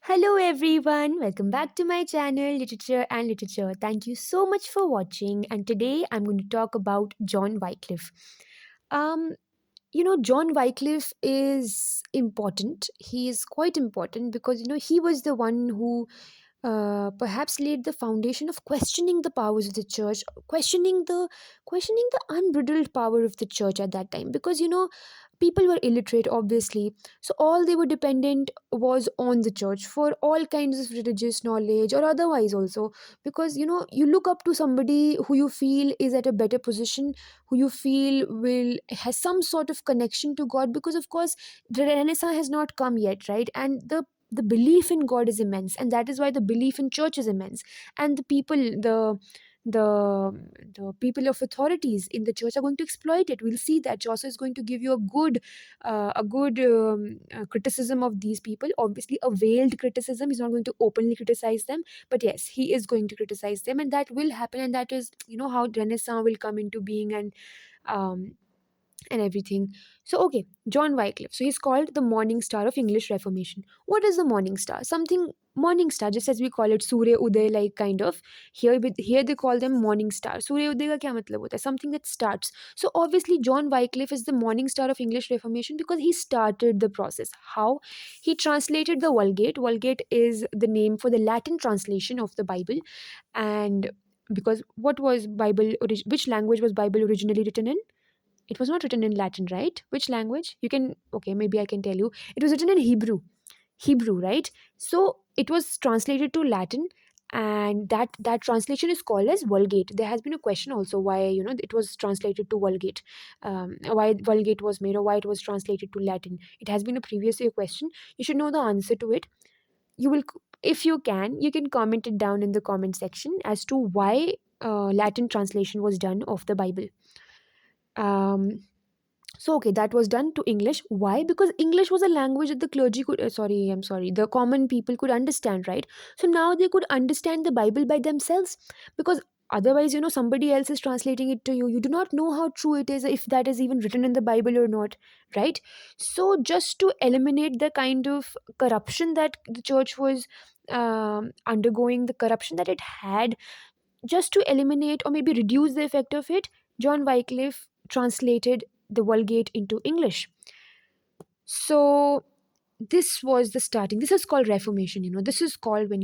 Hello everyone, welcome back to my channel Literature and Literature. Thank you so much for watching, and today I'm going to talk about John Wycliffe. Um John Wycliffe is important. He is quite important because he was the one who perhaps laid the foundation of questioning the powers of the church, questioning the unbridled power of the church at that time. Because people were illiterate, obviously, so all they were dependent was on the church for all kinds of religious knowledge or otherwise also. Because you look up to somebody who you feel is at a better position, who you feel will has some sort of connection to God, because of course the Renaissance has not come yet, right? And the belief in God is immense, and that is why the belief in church is immense. And the people of authorities in the church are going to exploit it. We'll see that Chaucer is going to give you a good criticism of these people. Obviously, a veiled criticism. He's not going to openly criticize them, but yes, he is going to criticize them, and that will happen. And that is, how Renaissance will come into being, um, and everything. So, okay, John Wycliffe. So, he's called the morning star of English Reformation. What is the morning star? Something morning star, just as we call it Surya Uday, like kind of. Here they call them morning star. Surya Uday का क्या मतलब होता है? Something that starts. So, obviously, John Wycliffe is the morning star of English Reformation because he started the process. How? He translated the Vulgate. Vulgate is the name for the Latin translation of the Bible. And because what was which language was Bible originally written in? It was not written in Latin, right? Which language? You can, okay, maybe I can tell you. It was written in Hebrew. Hebrew, right? So it was translated to Latin, and that translation is called as Vulgate. There has been a question also why it was translated to Vulgate, why Vulgate was made, or why it was translated to Latin. It has been a previous year question. You should know the answer to it. You will, if you can comment it down in the comment section as to why Latin translation was done of the Bible. Um, so okay, that was done to English. Why? Because English was a language that the clergy could, I'm sorry, the common people could understand, right? So now they could understand the Bible by themselves, because otherwise, somebody else is translating it to you. You do not know how true it is, if that is even written in the Bible or not, right? So just to eliminate the kind of corruption that the church was undergoing, the corruption that it had, just to eliminate or maybe reduce the effect of it, John Wycliffe translated the Vulgate into English. So this was the starting. This is called Reformation. This is called when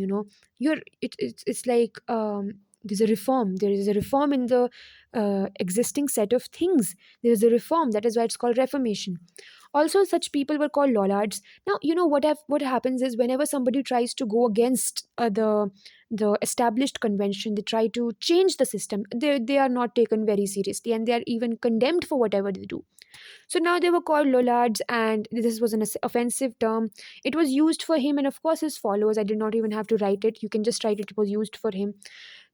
it's like there's a reform. There is a reform in the existing set of things. There is a reform. That is why it's called Reformation. Also, such people were called Lollards. Now, what happens is whenever somebody tries to go against the established convention, they try to change the system. They are not taken very seriously, and they are even condemned for whatever they do. So now they were called Lollards, and this was an offensive term. It was used for him and, of course, his followers. I did not even have to write it. You can just write it. It was used for him.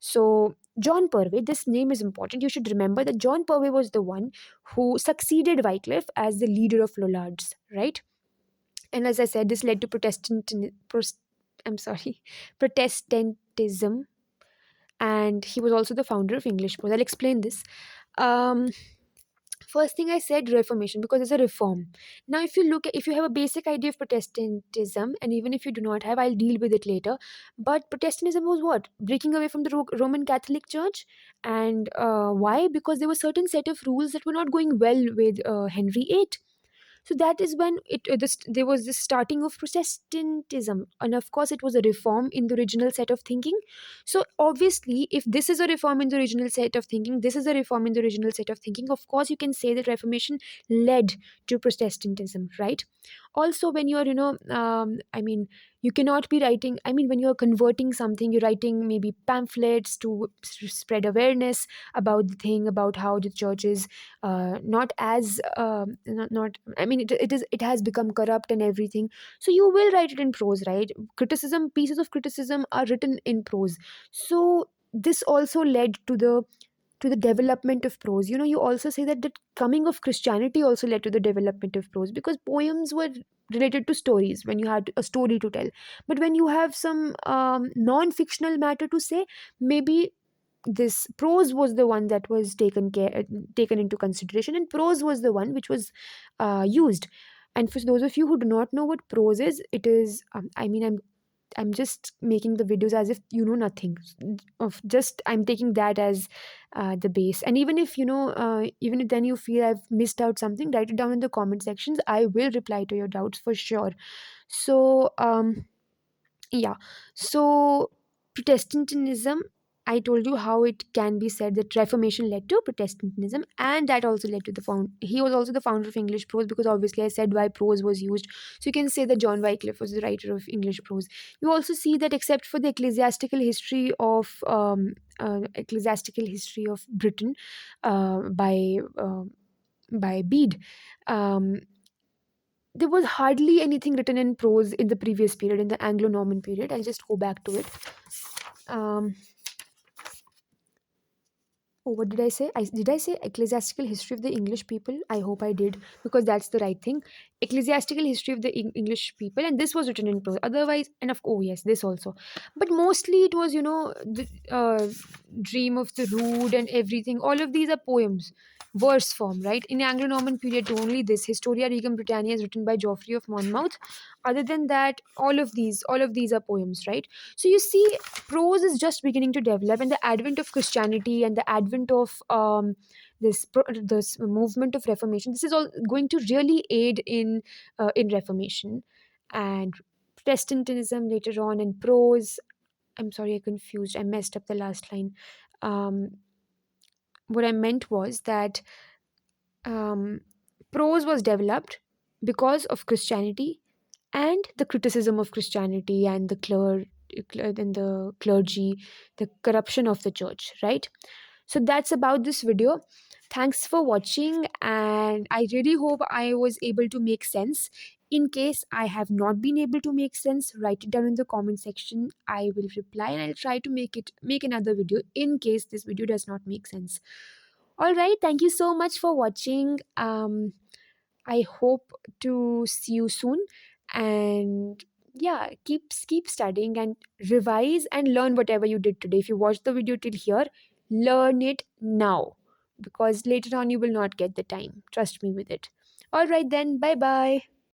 So, John Purvey, this name is important. You should remember that John Purvey was the one who succeeded Wycliffe as the leader of Lollards, right? And as I said, this led to I'm sorry, Protestantism, and he was also the founder of English prose. I'll explain this. Um, First thing I said, Reformation, because it's a reform. Now, if you have a basic idea of Protestantism, and even if you do not have, I'll deal with it later. But Protestantism was what? Breaking away from the Roman Catholic Church. And why? Because there were certain set of rules that were not going well with Henry VIII. So that is when there was this starting of Protestantism, and of course it was a reform in the original set of thinking. So obviously, if this is a reform in the original set of thinking, this is a reform in the original set of thinking. Of course, you can say that Reformation led to Protestantism, right? Also, when you are, you cannot be writing. I mean, when you are converting something, you're writing maybe pamphlets to spread awareness about the thing, about how the church is not as not I mean it has become corrupt and everything. So you will write it in prose, right? Pieces of criticism are written in prose. So this also led to the development of prose. You also say that the coming of Christianity also led to the development of prose, because poems were related to stories when you had a story to tell. But when you have some non-fictional matter to say, maybe this prose was the one that was taken into consideration, and prose was the one which was used. And for those of you who do not know what prose is, it is I'm I'm just making the videos as if you know nothing of, just I'm taking that as the base. And even if even if then you feel I've missed out something, write it down in the comment sections. I will reply to your doubts for sure. So yeah. So Protestantism, I told you how it can be said that Reformation led to Protestantism, and that also led to the found. He was also the founder of English prose, because obviously I said why prose was used. So you can say that John Wycliffe was the writer of English prose. You also see that except for the ecclesiastical history of Britain by Bede. Um, there was hardly anything written in prose in the previous period, in the Anglo-Norman period. I'll just go back to it. Um, oh, what did I say? Did I say ecclesiastical history of the English people? I hope I did, because that's the right thing. Ecclesiastical history of the English people, and this was written in prose. Otherwise, and of oh yes, this also, but mostly it was the Dream of the Rood and everything. All of these are poems, verse form, right? In Anglo-Norman period, only this Historia Regum Britannia is written by Geoffrey of Monmouth. Other than that, all of these are poems, right? So you see, prose is just beginning to develop, and the advent of Christianity and the advent of this movement of Reformation, this is all going to really aid in Reformation and Protestantism later on. And prose, I'm sorry, I confused, I messed up the last line. um, what I meant was that um, prose was developed because of Christianity and the criticism of Christianity and the clergy, the corruption of the church, right? So that's about this video. Thanks for watching, and I really hope I was able to make sense. In case I have not been able to make sense, write it down in the comment section. I will reply, and I'll try to make another video in case this video does not make sense. All right, thank you so much for watching. I hope to see you soon, and yeah, keep studying and revise and learn whatever you did today. If you watched the video till here, learn it now, because later on you will not get the time. Trust me with it. All right then, bye bye.